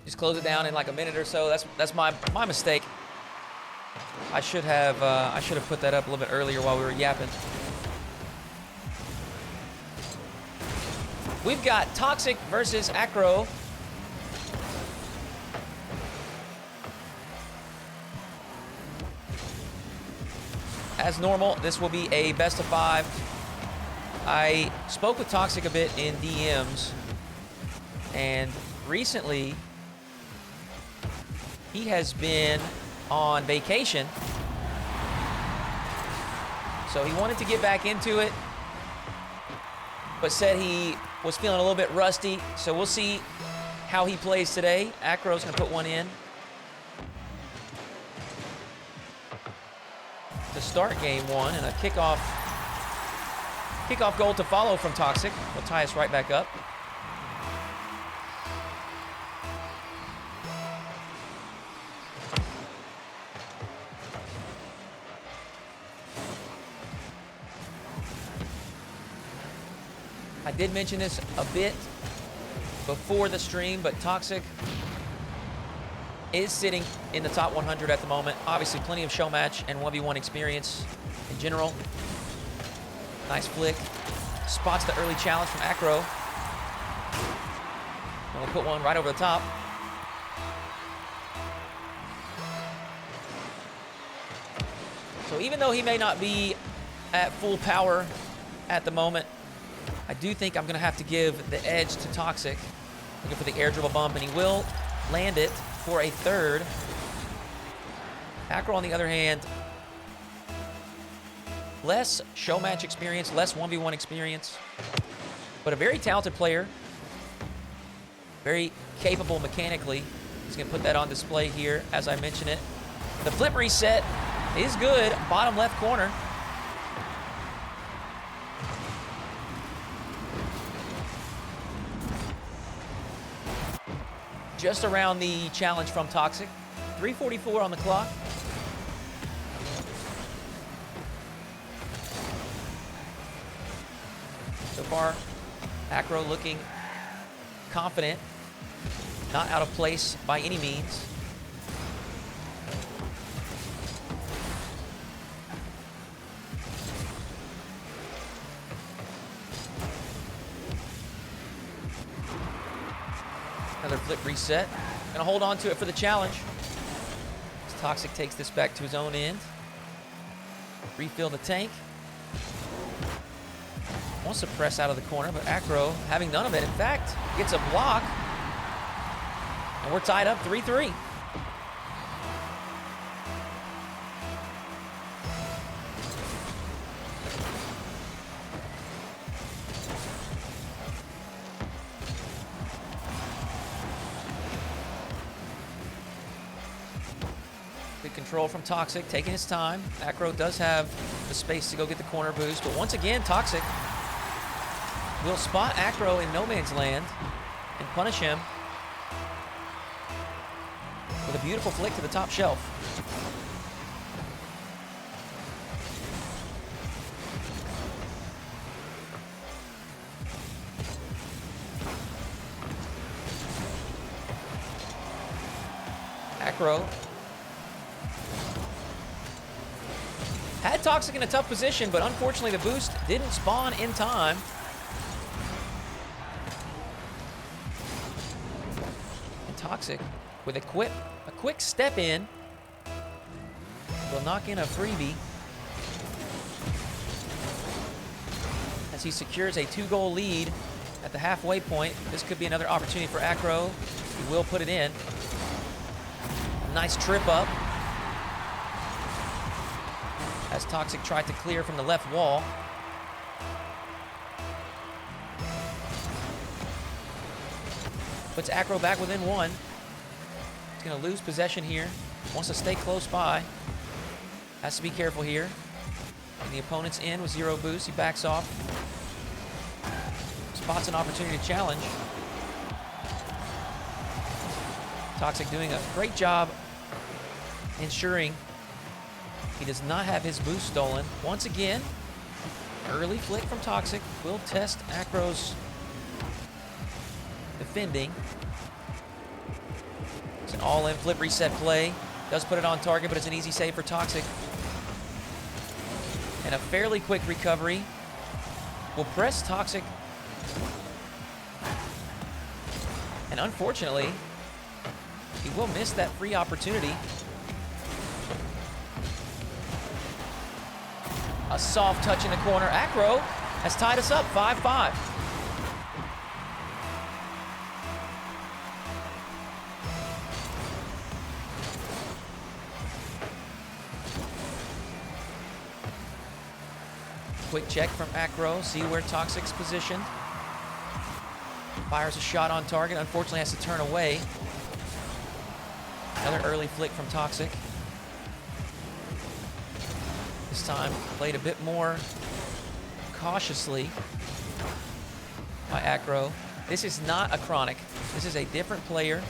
Just close it down in like a minute or so. That's my mistake. I should have put that up a little bit earlier while we were yapping. We've got Toxic versus Accro. As normal, this will be a best of 5. I spoke with Toxic a bit in DMs, and recently he has been on vacation, so he wanted to get back into it, but said he was feeling a little bit rusty, so we'll see how he plays today. Accro's gonna put one in to start game 1, and a kickoff goal to follow from Toxic will tie us right back up. I did mention this a bit before the stream, but Toxic is sitting in the top 100 at the moment. Obviously, plenty of Showmatch and 1v1 experience in general. Nice flick. Spots the early challenge from Accro. And we'll put one right over the top. So even though he may not be at full power at the moment, I do think I'm going to have to give the edge to Toxic. Looking for the air dribble bump, and he will land it for a third. Accro, on the other hand, less Showmatch experience, less 1v1 experience, but a very talented player. Very capable mechanically. He's going to put that on display here as I mention it. The flip reset is good. Bottom left corner. Just around the challenge from Toxic. 3:44 on the clock. So far, Accro looking confident. Not out of place by any means. Another flip reset. Gonna hold on to it for the challenge. As Toxic takes this back to his own end. Refill the tank. Wants to press out of the corner, but Accro, having none of it, in fact, gets a block. And we're tied up 3-3. Good control from Toxic, taking his time. Accro does have the space to go get the corner boost, but once again, Toxic will spot Accro in no man's land and punish him with a beautiful flick to the top shelf. Accro had Toxic in a tough position, but unfortunately the boost didn't spawn in time. And Toxic, with a quick step in, will knock in a freebie as he secures a 2-goal lead at the halfway point. This could be another opportunity for Accro. He will put it in. A nice trip up as Toxic tried to clear from the left wall. Puts Accro back within 1. He's going to lose possession here. Wants to stay close by. Has to be careful here. And the opponent's in with 0 boost. He backs off. Spots an opportunity to challenge. Toxic doing a great job ensuring he does not have his boost stolen. Once again, early flick from Toxic will test Accro's defending. It's an all-in flip reset play. Does put it on target, but it's an easy save for Toxic. And a fairly quick recovery will press Toxic. And unfortunately, he will miss that free opportunity. A soft touch in the corner. Accro has tied us up 5-5. Quick check from Accro, see where Toxic's positioned. Fires a shot on target, unfortunately has to turn away. Another early flick from Toxic. This time played a bit more cautiously by Accro. This is not a Chronic. This is a different player.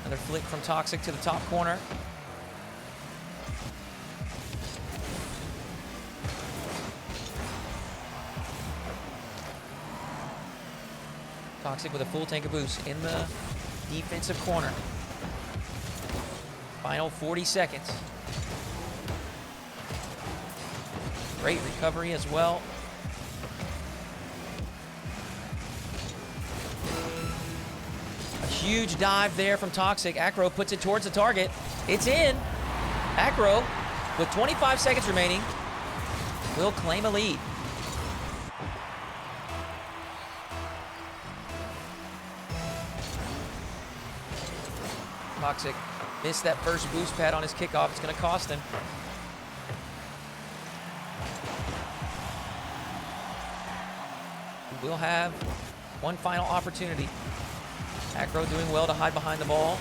Another flick from Toxic to the top corner. Toxic with a full tank of boost in the defensive corner. Final 40 seconds. Great recovery as well. A huge dive there from Toxic. Accro puts it towards the target. It's in. Accro, with 25 seconds remaining, will claim a lead. Toxic missed that first boost pad on his kickoff. It's going to cost him. We'll have one final opportunity. Accro doing well to hide behind the ball.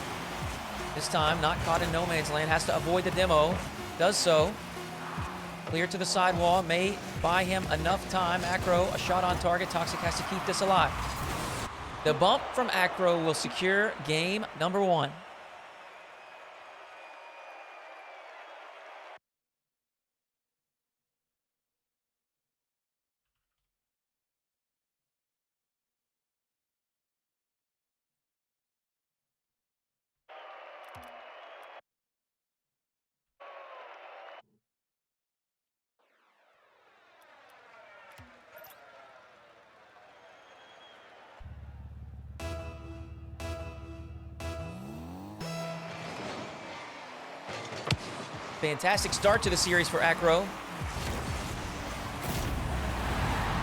This time, not caught in no man's land. Has to avoid the demo. Does so. Clear to the sidewall. May buy him enough time. Accro, a shot on target. Toxic has to keep this alive. The bump from Accro will secure game number 1. Fantastic start to the series for Accro.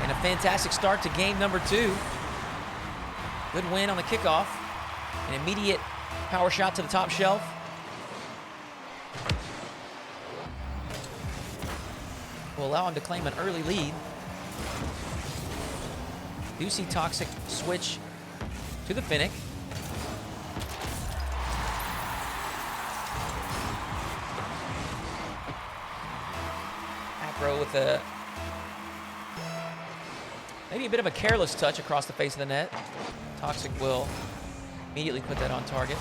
And a fantastic start to game number 2. Good win on the kickoff. An immediate power shot to the top shelf. Will allow him to claim an early lead. Do see Toxic switch to the Finnick. With maybe a bit of a careless touch across the face of the net. Toxic will immediately put that on target.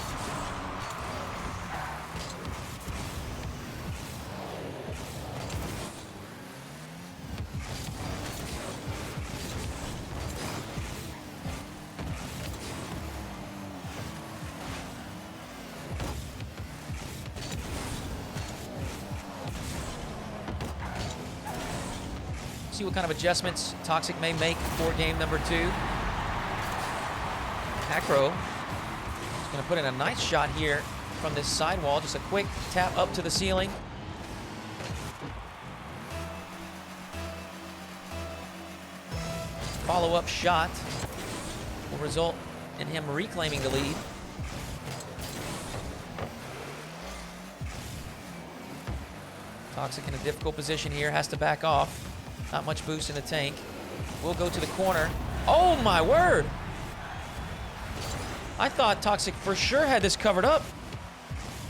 See what kind of adjustments Toxic may make for game number 2. Accro is going to put in a nice shot here from this sidewall. Just a quick tap up to the ceiling. Follow-up shot will result in him reclaiming the lead. Toxic in a difficult position here, has to back off. Not much boost in the tank. We'll go to the corner. Oh my word! I thought Toxic for sure had this covered up.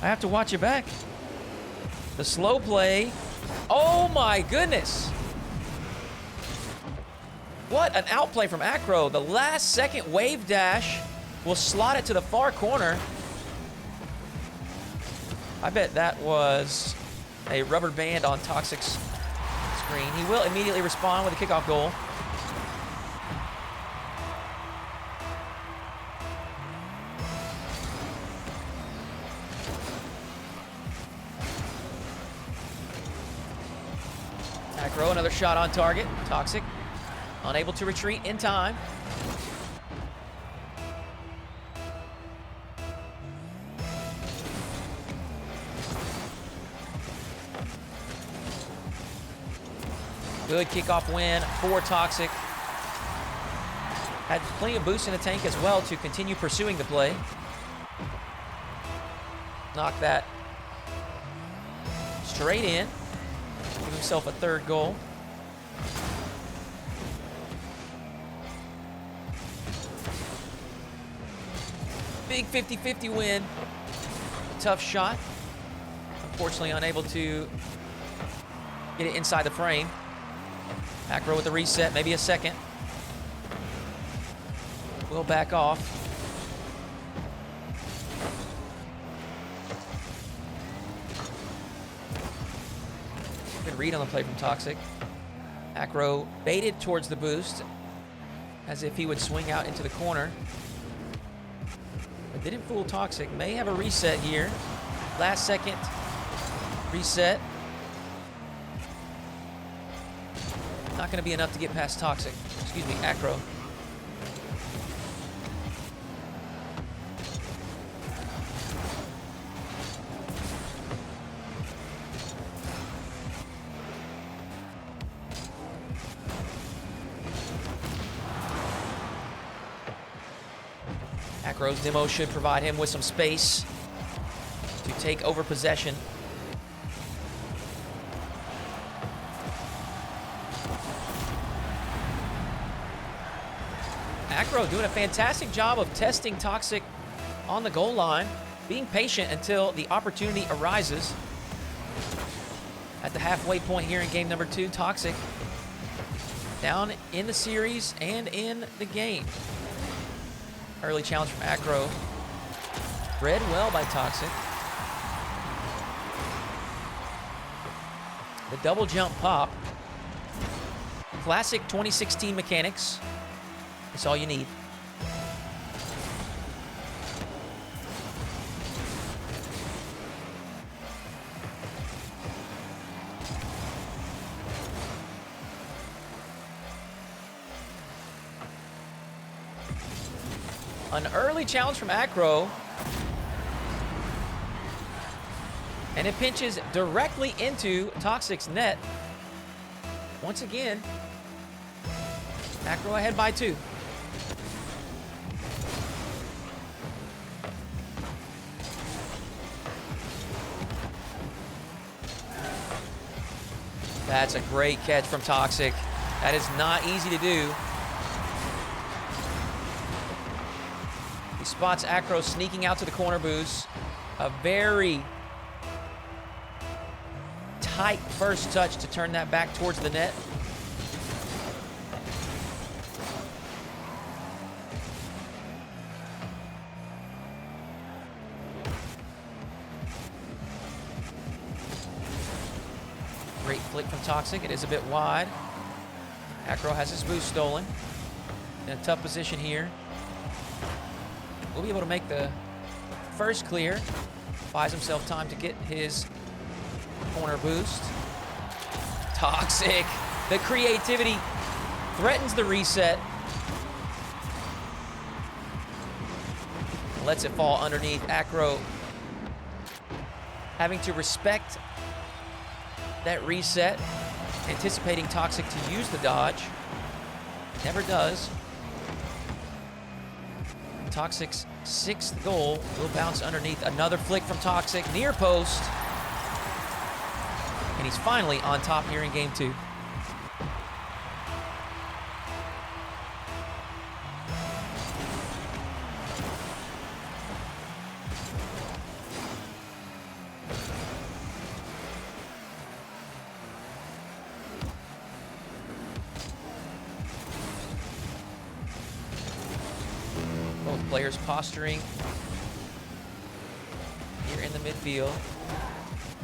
I have to watch it back. The slow play. Oh my goodness! What an outplay from Accro. The last second wave dash will slot it to the far corner. I bet that was a rubber band on Toxic's screen. He will immediately respond with a kickoff goal. Accro, another shot on target. Toxic, unable to retreat in time. Good kickoff win for Toxic. Had plenty of boost in the tank as well to continue pursuing the play. Knock that straight in. Give himself a third goal. Big 50-50 win. Tough shot. Unfortunately unable to get it inside the frame. Accro with the reset, maybe a second. Will back off. Good read on the play from Toxic. Accro baited towards the boost as if he would swing out into the corner. But didn't fool Toxic. May have a reset here. Last second reset. Not going to be enough to get past Toxic. Excuse me, Accro. Accro's demo should provide him with some space to take over possession. Accro doing a fantastic job of testing Toxic on the goal line, being patient until the opportunity arises. At the halfway point here in game number 2, Toxic down in the series and in the game. Early challenge from Accro. Read well by Toxic. The double jump pop. Classic 2016 mechanics. That's all you need. An early challenge from Accro. And it pinches directly into Toxic's net. Once again, Accro ahead by 2. That's a great catch from Toxic. That is not easy to do. He spots Accro sneaking out to the corner boost. A very tight first touch to turn that back towards the net. Great flick from Toxic. It is a bit wide. Accro has his boost stolen. In a tough position here. Will be able to make the first clear. Buys himself time to get his corner boost. Toxic. The creativity threatens the reset. Lets it fall underneath. Accro having to respect that reset, anticipating Toxic to use the dodge. Never does. Toxic's 6th goal will bounce underneath. Another flick from Toxic, near post. And he's finally on top here in game 2. Both players posturing here in the midfield.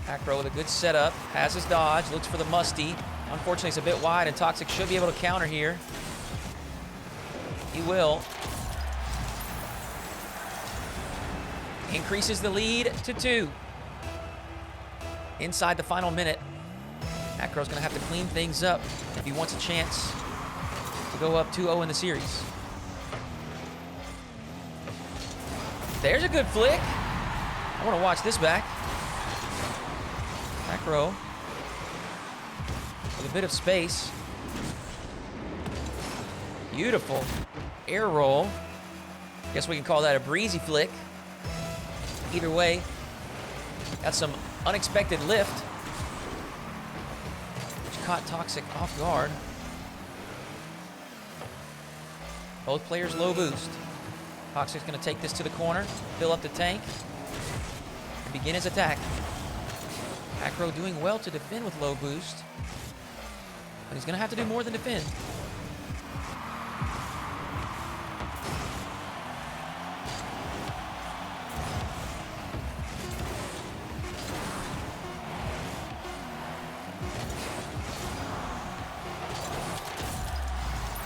Accro with a good setup, has his dodge, looks for the musty. Unfortunately, it's a bit wide, and Toxic should be able to counter here. He will. Increases the lead to 2. Inside the final minute, Accro's going to have to clean things up if he wants a chance to go up 2-0 in the series. There's a good flick. I want to watch this back. Accro with a bit of space. Beautiful air roll. Guess we can call that a breezy flick. Either way, got some unexpected lift, which caught Toxic off guard. Both players low boost. Toxic's going to take this to the corner, fill up the tank, and begin his attack. Accro doing well to defend with low boost, but he's going to have to do more than defend.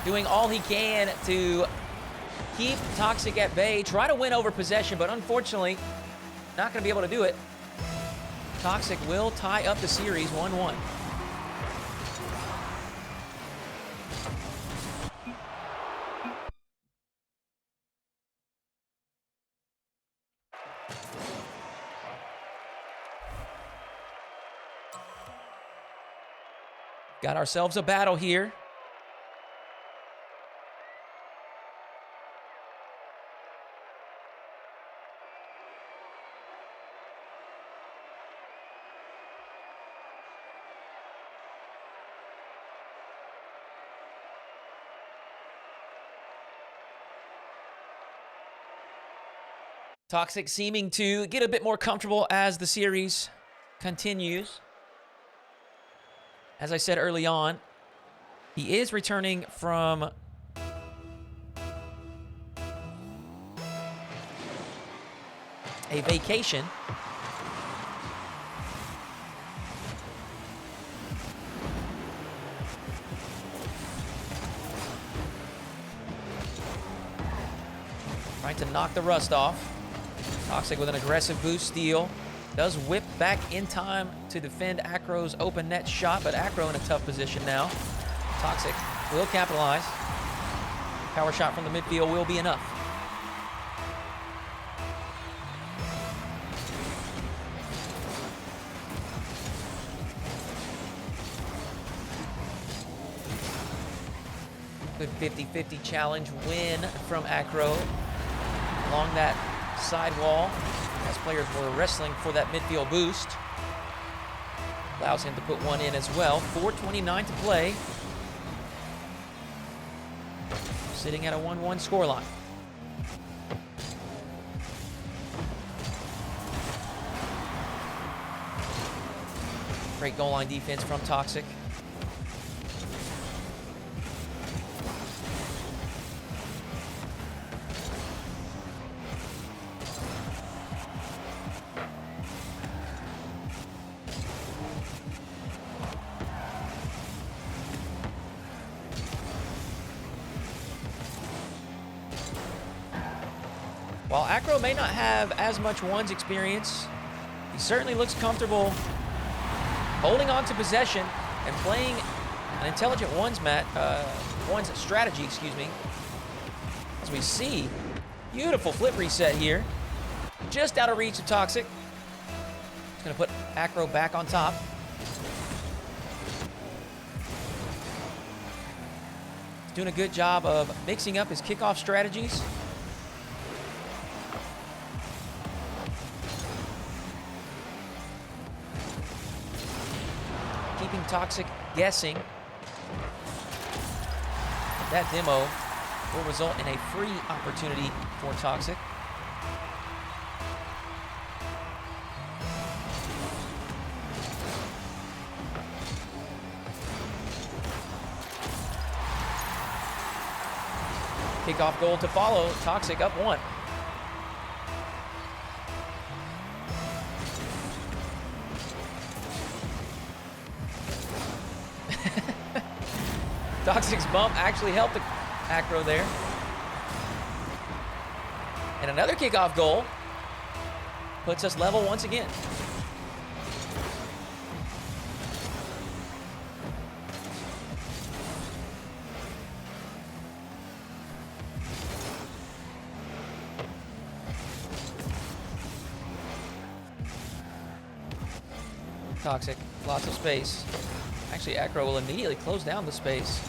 Doing all he can to keep Toxic at bay, try to win over possession, but unfortunately, not going to be able to do it. Toxic will tie up the series 1-1. Got ourselves a battle here. Toxic seeming to get a bit more comfortable as the series continues. As I said early on, he is returning from a vacation. Trying to knock the rust off. Toxic with an aggressive boost steal. Does whip back in time to defend Accro's open net shot, but Accro in a tough position now. Toxic will capitalize. Power shot from the midfield will be enough. Good 50-50 challenge win from Accro along that side wall as players were wrestling for that midfield boost. Allows him to put one in as well. 4:29 to play. Sitting at a 1-1 scoreline. Great goal line defense from Toxic. While Accro may not have as much ones experience, he certainly looks comfortable holding on to possession and playing an intelligent ones strategy, As we see, beautiful flip reset here. Just out of reach of Toxic. He's going to put Accro back on top. He's doing a good job of mixing up his kickoff strategies. Keeping Toxic guessing. That demo will result in a free opportunity for Toxic. Kickoff goal to follow. Toxic up 1. Toxic's bump actually helped the Accro there. And another kickoff goal puts us level once again. Toxic. Lots of space. Actually, Accro will immediately close down the space.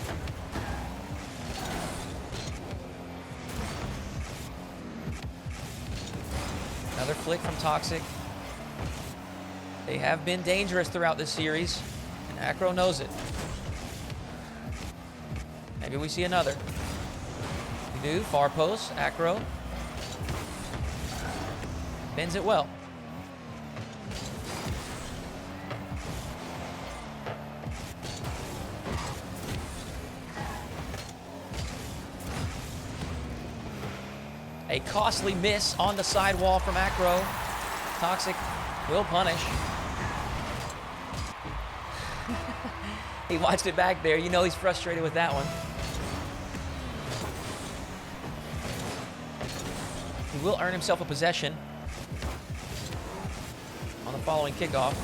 Another flick from Toxic. They have been dangerous throughout this series, and Accro knows it. Maybe we see another. We do. Far post. Accro bends it well. A costly miss on the sidewall from Accro. Toxic will punish. He watched it back there. You know he's frustrated with that one. He will earn himself a possession on the following kickoff.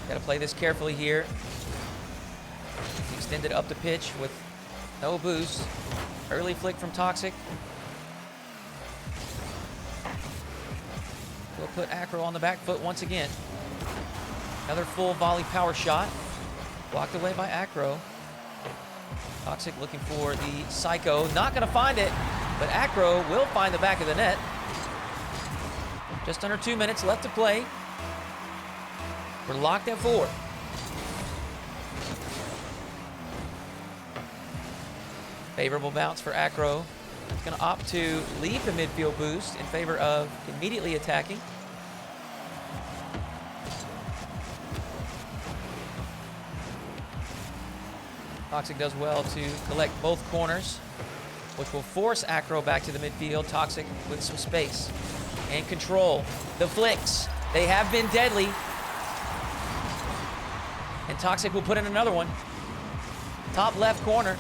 Got to play this carefully here. He's extended up the pitch with no boost. Early flick from Toxic. Will put Accro on the back foot once again. Another full volley power shot. Blocked away by Accro. Toxic looking for the Psycho. Not going to find it, but Accro will find the back of the net. Just under 2 minutes left to play. We're locked at 4. Favorable bounce for Accro. He's going to opt to leave the midfield boost in favor of immediately attacking. Toxic does well to collect both corners, which will force Accro back to the midfield. Toxic with some space and control. The flicks, they have been deadly. And Toxic will put in another one. Top left corner.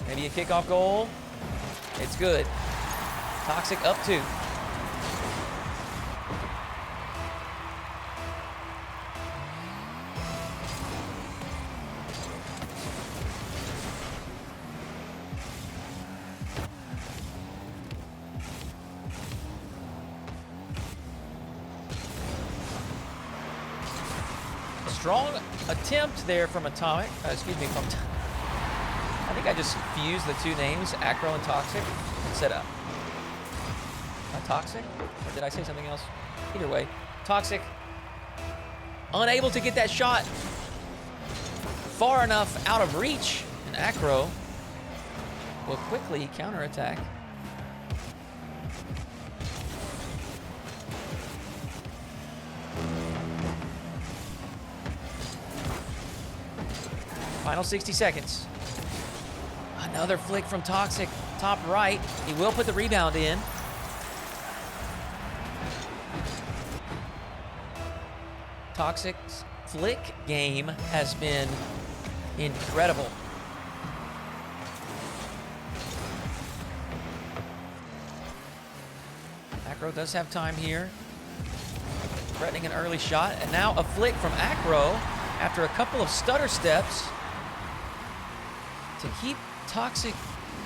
Maybe a kickoff goal. It's good. Toxic up 2. Strong attempt there from Atomic. Excuse me, from I think I just fused the two names, Accro and Toxic, instead of Toxic? Or did I say something else? Either way, Toxic unable to get that shot far enough out of reach, and Accro will quickly counterattack. Final 60 seconds. Another flick from Toxic, top right. He will put the rebound in. Toxic's flick game has been incredible. Accro does have time here. Threatening an early shot, and now a flick from Accro after a couple of stutter steps to keep Toxic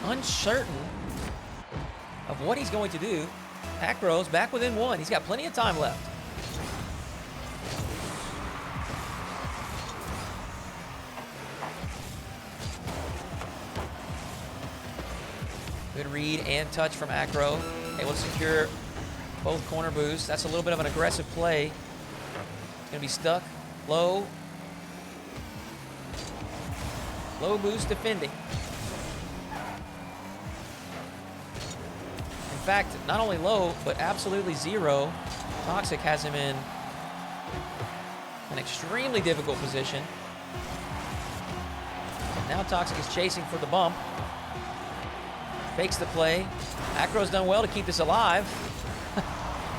uncertain of what he's going to do. Accro's back within 1. He's got plenty of time left. Good read and touch from Accro. Able to secure both corner boosts. That's a little bit of an aggressive play. It's going to be stuck. Low boost defending. In fact, not only low, but absolutely zero. Toxic has him in an extremely difficult position. Now Toxic is chasing for the bump. Fakes the play. Accro's done well to keep this alive.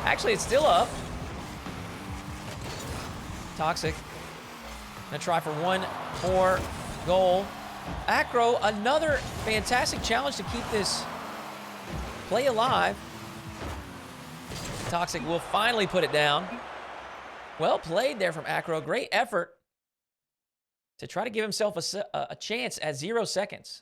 Actually, it's still up. Toxic gonna try for one more goal. Accro, another fantastic challenge to keep this play alive. Toxic will finally put it down. Well played there from Accro. Great effort to try to give himself a chance at 0 seconds.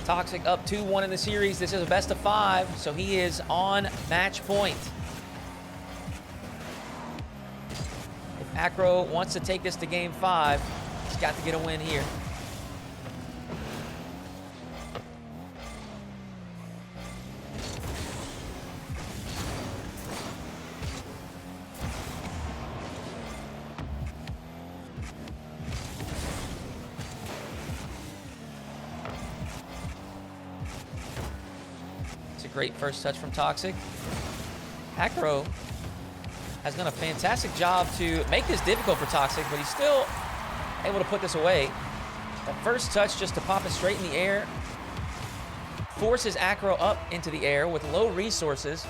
Toxic up 2-1 in the series. This is a best of 5, so he is on match point. If Accro wants to take this to game 5, he's got to get a win here. Great first touch from Toxic. Accro has done a fantastic job to make this difficult for Toxic, but he's still able to put this away. That first touch just to pop it straight in the air forces Accro up into the air with low resources,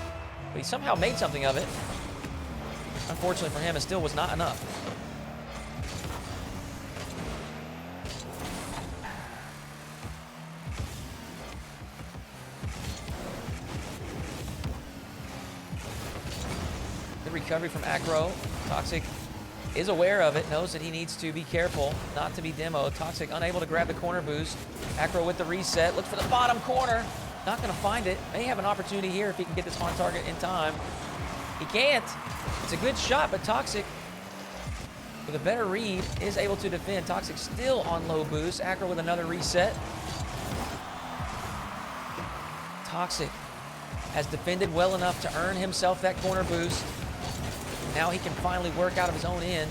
but he somehow made something of it. Unfortunately for him, it still was not enough. Recovery from Accro. Toxic is aware of it, knows that he needs to be careful not to be demoed. Toxic unable to grab the corner boost. Accro with the reset, looks for the bottom corner. Not gonna find it. May have an opportunity here if he can get this on target in time. He can't. It's a good shot, but Toxic, with a better read, is able to defend. Toxic still on low boost. Accro with another reset. Toxic has defended well enough to earn himself that corner boost. Now he can finally work out of his own end.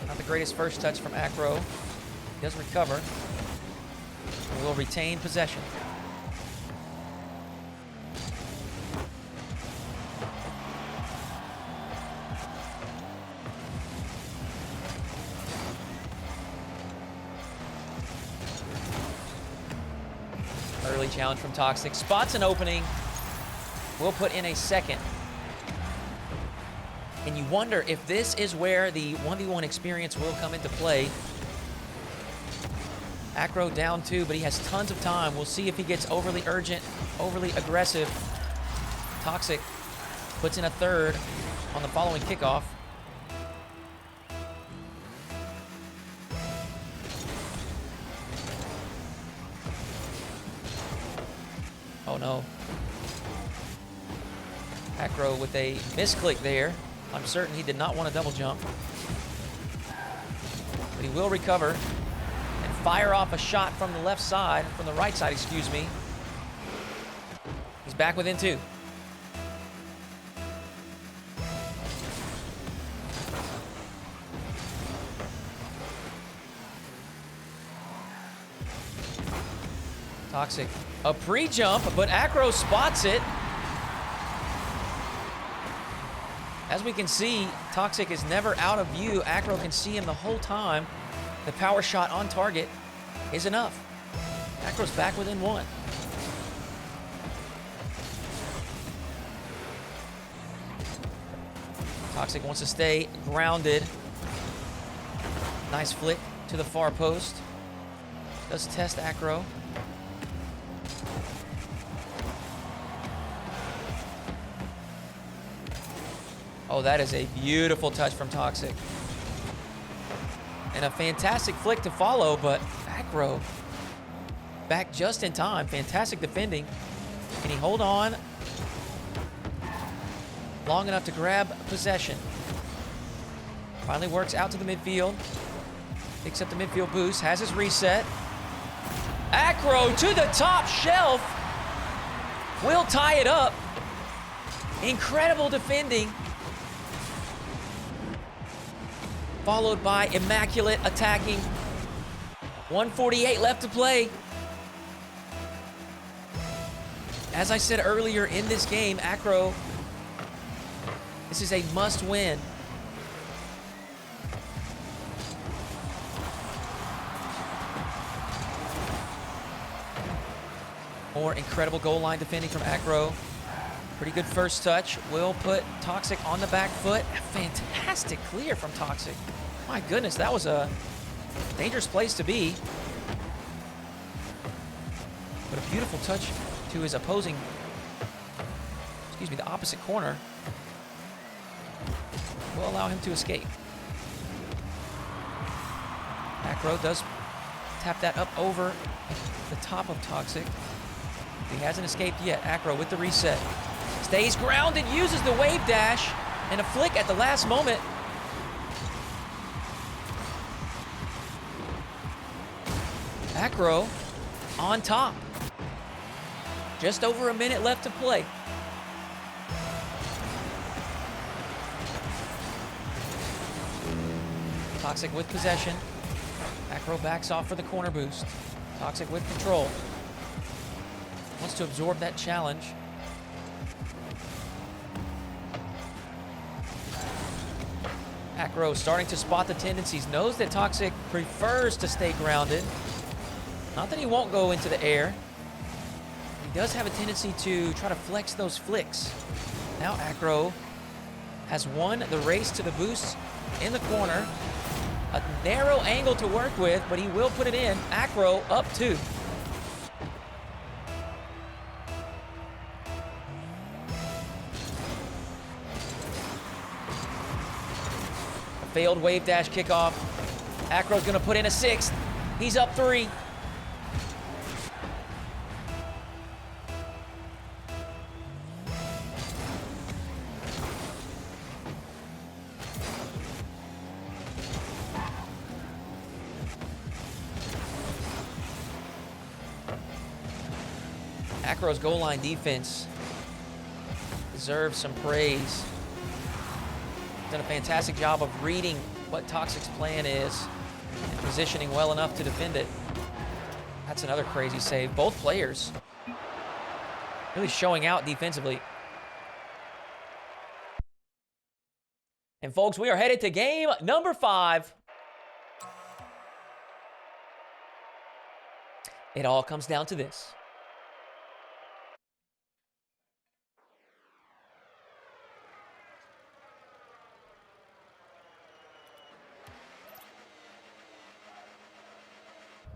Not the greatest first touch from Accro. He does recover. And will retain possession. Early challenge from Toxic. Spots an opening. We'll put in a second. And you wonder if this is where the 1v1 experience will come into play. Accro down 2, but he has tons of time. We'll see if he gets overly urgent, overly aggressive. Toxic puts in a third on the following kickoff. Oh no. Accro with a misclick there. I'm certain he did not want to double jump. But he will recover and fire off a shot from the left side, from the right side, excuse me. He's back within 2. Toxic. A pre-jump, but Accro spots it. As we can see, Toxic is never out of view. Accro can see him the whole time. The power shot on target is enough. Accro's back within 1. Toxic wants to stay grounded. Nice flick to the far post. Does test Accro. Oh, that is a beautiful touch from Toxic. And a fantastic flick to follow, but Accro back just in time. Fantastic defending. Can he hold on long enough to grab possession? Finally works out to the midfield. Picks up the midfield boost, has his reset. Accro to the top shelf. Will tie it up. Incredible defending. followed by immaculate attacking. 148 left to play. As I said earlier in this game, Accro, this is a must-win. More incredible goal line defending from Accro. Pretty good first touch. Will put Toxic on the back foot. A fantastic clear from Toxic. My goodness, that was a dangerous place to be. But a beautiful touch to his opposing, the opposite corner. Will allow him to escape. Accro does tap that up over the top of Toxic. He hasn't escaped yet. Accro with the reset. Stays grounded, uses the wave dash, and a flick at the last moment. Accro on top. Just over a minute left to play. Toxic with possession. Accro backs off for the corner boost. Toxic with control. Wants to absorb that challenge. Accro starting to spot the tendencies. Knows that Toxic prefers to stay grounded. Not that he won't go into the air. He does have a tendency to try to flex those flicks. Now Accro has won the race to the boost in the corner. A narrow angle to work with, but he will put it in. Accro up 2. Failed wave dash kickoff. Accro's gonna put in a 6th. He's up 3. Accro's goal line defense deserves some praise. Done a fantastic job of reading what Toxic's plan is and positioning well enough to defend it. That's another crazy save. Both players really showing out defensively. And folks, we are headed to game number 5. It all comes down to this.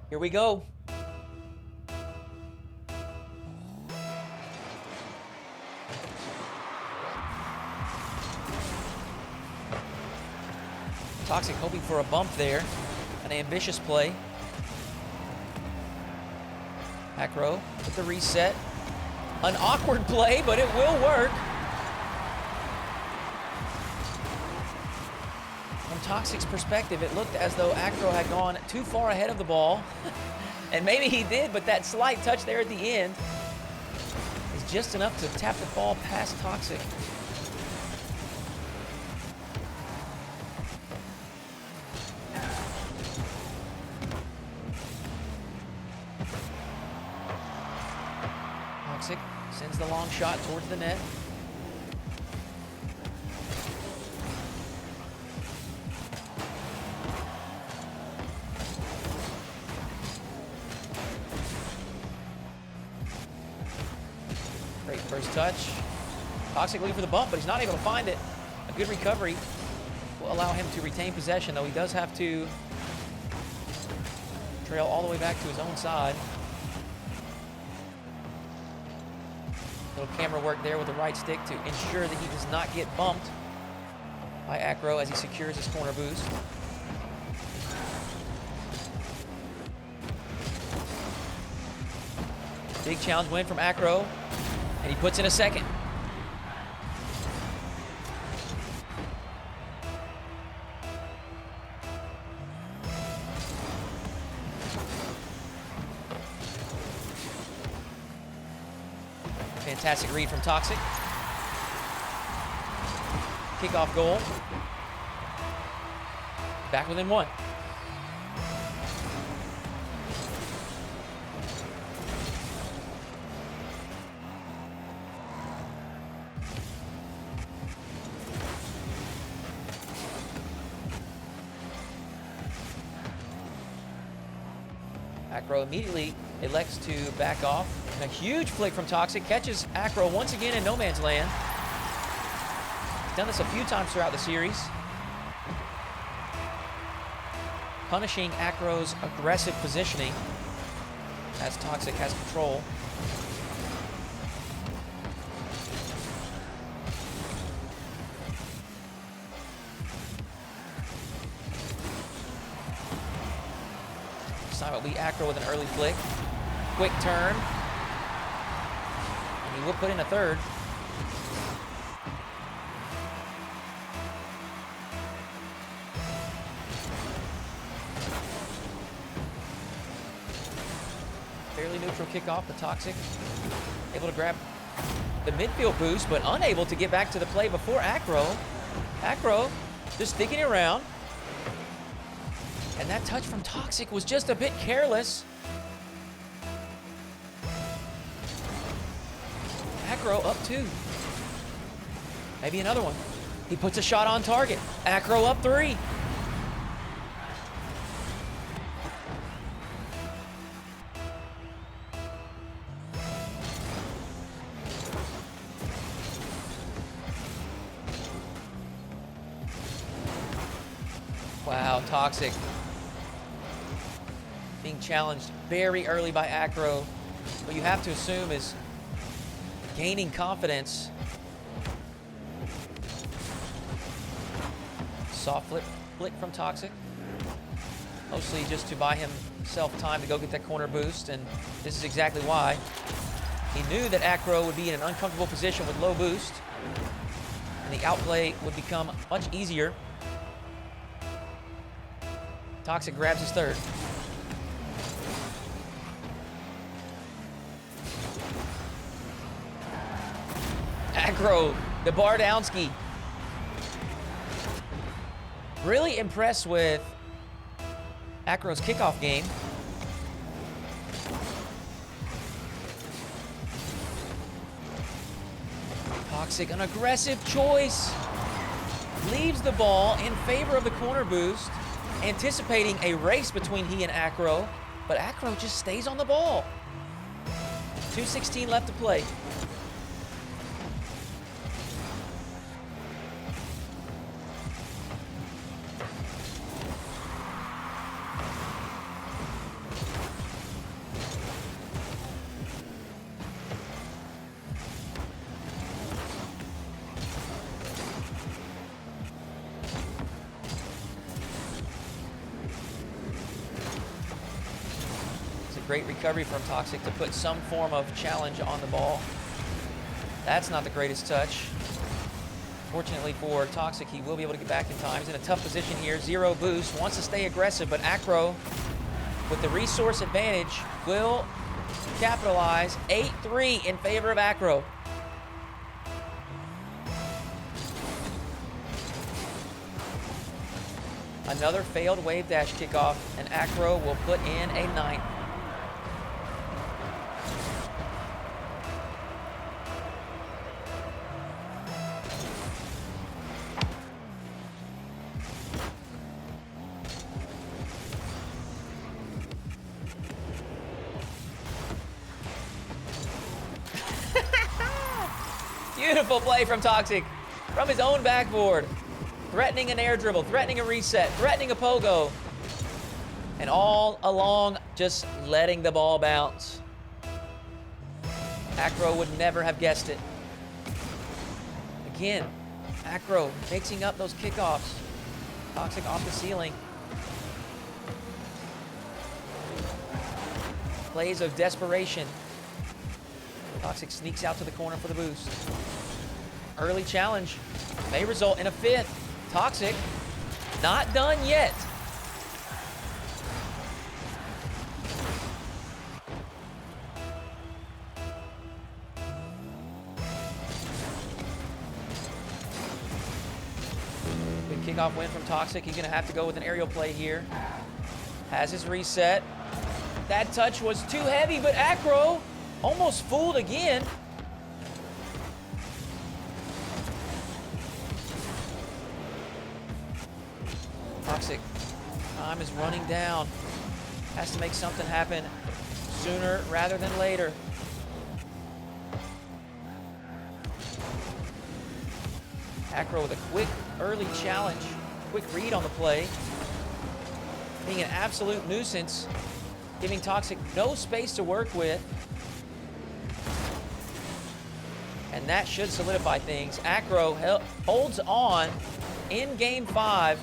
Here we go. Toxic hoping for a bump there. An ambitious play. Accro with the reset. An awkward play, but it will work. From Toxic's perspective, it looked as though Accro had gone too far ahead of the ball. And maybe he did, but that slight touch there at the end is just enough to tap the ball past Toxic. Toxic sends the long shot towards the net. Great first touch. Toxic looking for the bump, but he's not able to find it. A good recovery will allow him to retain possession, though he does have to trail all the way back to his own side. Little camera work there with the right stick to ensure that he does not get bumped by Accro as he secures his corner boost. Big challenge win from Accro, and he puts in a second. Fantastic read from Toxic. Kickoff goal. back within one. Accro immediately elects to back off. And a huge flick from Toxic catches Accro once again in no man's land. He's done this a few times throughout the series. Punishing Accro's aggressive positioning as Toxic has control. This time it'll be Accro with an early flick. Quick turn. And he will put in a third. Fairly neutral kickoff, but Toxic able to grab the midfield boost, but unable to get back to the play before Accro. Accro just sticking around. And that touch from Toxic was just a bit careless. Accro up 2. Maybe another one. He puts a shot on target. Accro up 3. Wow, Toxic being challenged very early by Accro. What you have to assume is gaining confidence. Soft flick from Toxic. Mostly just to buy himself time to go get that corner boost, and this is exactly why. He knew that Accro would be in an uncomfortable position with low boost, and the outplay would become much easier. Toxic grabs his third. Accro, the Bardowski. Really impressed with Accro's kickoff game. Toxic, an aggressive choice. Leaves the ball in favor of the corner boost, anticipating a race between he and Accro, but Accro just stays on the ball. 2:16 left to play. Great recovery from Toxic to put some form of challenge on the ball. That's not the greatest touch. Fortunately for Toxic, he will be able to get back in time. He's in a tough position here. 0 boost, wants to stay aggressive, but Accro, with the resource advantage, will capitalize. 8-3 in favor of Accro. Another failed wave dash kickoff, and Accro will put in a 9th. Beautiful play from Toxic from his own backboard. Threatening an air dribble, threatening a reset, threatening a pogo. And all along, just letting the ball bounce. Accro would never have guessed it. Again, Accro mixing up those kickoffs. Toxic off the ceiling. Plays of desperation. Toxic sneaks out to the corner for the boost. Early challenge may result in a 5th. Toxic, not done yet. Big Kickoff win from Toxic. He's going to have to go with an aerial play here. Has his reset. That touch was too heavy, but Accro almost fooled again. Toxic, time is running down. Has to make something happen sooner rather than later. Accro with a quick early challenge, quick read on the play. Being an absolute nuisance, giving Toxic no space to work with. And that should solidify things. Accro holds on in game 5.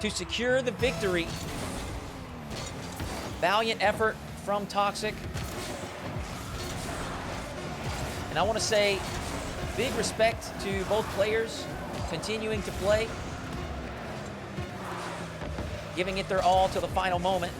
To secure the victory. Valiant effort from Toxic. And I want to say big respect to both players continuing to play, giving it their all till the final moment.